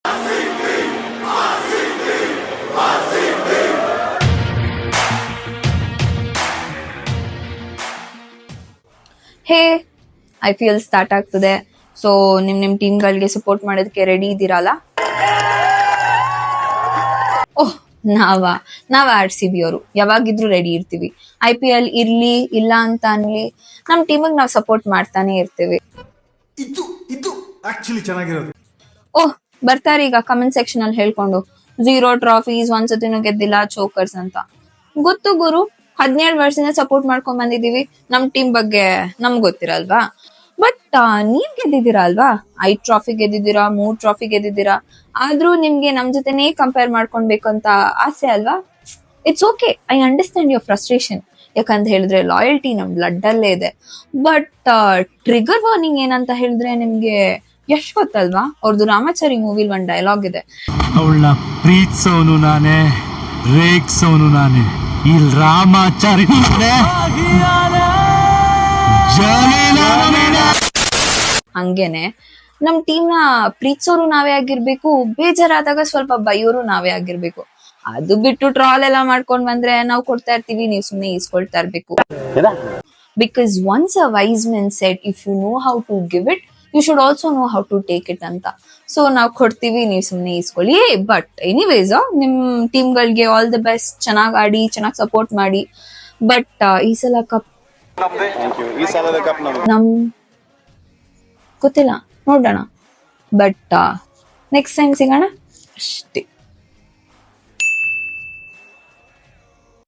ಹೇ, IPL start ಆಗ್ತದೆ. So ನಿಮ್ ಟೀಮ್ಗಳಿಗೆ support ಮಾಡೋದಕ್ಕೆ ರೆಡಿ ಇದ್ದೀರಲ್ಲ? ಓಹ್, ನಾವ್ RCB ಅವರು ಯಾವಾಗಿದ್ರು ರೆಡಿ ಇರ್ತೀವಿ. IPL ಇರ್ಲಿ ಇಲ್ಲ ಅಂತ ಅನ್ಲಿ, ನಮ್ ಟೀಮಿಗೆ ನಾವ್ ಸಪೋರ್ಟ್ ಮಾಡ್ತಾನೆ ಇರ್ತೀವಿ. ಇದು ಆಕ್ಚುಲಿ ಚೆನ್ನಾಗಿರೋದು. ಓಹ್, ಬರ್ತಾರೆ ಈಗ ಕಮೆಂಟ್ ಸೆಕ್ಷನ್ ಅಲ್ಲಿ ಹೇಳ್ಕೊಂಡು 0 ಟ್ರಾಫೀಸ್, ಒಂದ್ಸತಿನೂ ಗೆದ್ದಿಲ್ಲ, ಚೋಕರ್ಸ್ ಅಂತ. ಗೊತ್ತು ಗುರು, 17 ವರ್ಷದಿಂದ ಸಪೋರ್ಟ್ ಮಾಡ್ಕೊಂಡ್ ಬಂದಿದೀವಿ. ನಮ್ ಟೀಮ್ ಬಗ್ಗೆ ನಮ್ಗ್ ಗೊತ್ತಿರಲ್ವಾ? ಬಟ್ ನೀವ್ ಗೆದ್ದಿದ್ದೀರಾ ಅಲ್ವಾ? 5 ಟ್ರಾಫಿ ಗೆದ್ದಿದ್ದೀರಾ, 3 ಟ್ರಾಫಿ ಗೆದ್ದಿದ್ದೀರಾ. ಆದ್ರೂ ನಿಮ್ಗೆ ನಮ್ ಜೊತೆನೇ ಕಂಪೇರ್ ಮಾಡ್ಕೊಳ್ಬೇಕು ಅಂತ ಆಸೆ ಅಲ್ವಾ? It's okay, I understand your frustration. ಯಾಕಂತ ಹೇಳಿದ್ರೆ ಲಾಯಲ್ಟಿ ನಮ್ ಬ್ಲಡ್ ಅಲ್ಲೇ ಇದೆ. ಬಟ್ ಟ್ರಿಗರ್ ವಾರ್ನಿಂಗ್ ಏನಂತ ಹೇಳಿದ್ರೆ ನಿಮ್ಗೆ ಯಶ್ ಗೊತ್ತಲ್ವಾ? ಅವ್ರದ್ದು ರಾಮಾಚಾರಿ ಮೂವಿಲ್ ಒಂದ್ ಡೈಲಾಗ್ ಇದೆ, ಅವಳನ್ನ ಪ್ರೀತಿಸೋನು ನಾನೇ, ರೇಗ್ಸೋನು ನಾನೇ, ಇಲ್ಲಿ ರಾಮಾಚಾರಿ ಹಂಗೇನೆ ನಮ್ ಟೀಮ್ ನ ಪ್ರೀತಿಸೋರು ನಾವೇ ಆಗಿರ್ಬೇಕು, ಬೇಜಾರಾದಾಗ ಸ್ವಲ್ಪ ಬೈಯೋರು ನಾವೇ ಆಗಿರ್ಬೇಕು. ಅದು ಬಿಟ್ಟು ಟ್ರಾಲ್ ಎಲ್ಲ ಮಾಡ್ಕೊಂಡ್ ಬಂದ್ರೆ ನಾವ್ ಕೊಡ್ತಾ ಇರ್ತೀವಿ, ನೀವ್ ಸುಮ್ನೆ ಈಸ್ಕೊಳ್ತಾ ಇರ್ಬೇಕು. Because once a wise men said, if you know how to give it, you should also know how to take it ಅಂತ. ಸೊ ನಾವ್ ಕೊಡ್ತೀವಿ, ನೀವ್ ಸುಮ್ನೆ ಈಸ್ಕೊಳ್ಳಿ. ಬಟ್ ಎನಿವೇಸ್, ನಿಮ್ ಟೀಮ್ಗಳಿಗೆ ಆಲ್ ದ ಬೆಸ್ಟ್. ಚೆನ್ನಾಗ್ ಆಡಿ, ಚೆನ್ನಾಗ್ ಸಪೋರ್ಟ್ ಮಾಡಿ. ಬಟ್ ಈ ಸಲ ಕಪ್ ನಮ್ ಗೊತ್ತಿಲ್ಲ, ನೋಡೋಣ. ಬಟ್ ನೆಕ್ಸ್ಟ್ ಟೈಮ್ ಸಿಗೋಣ ಅಷ್ಟೇ.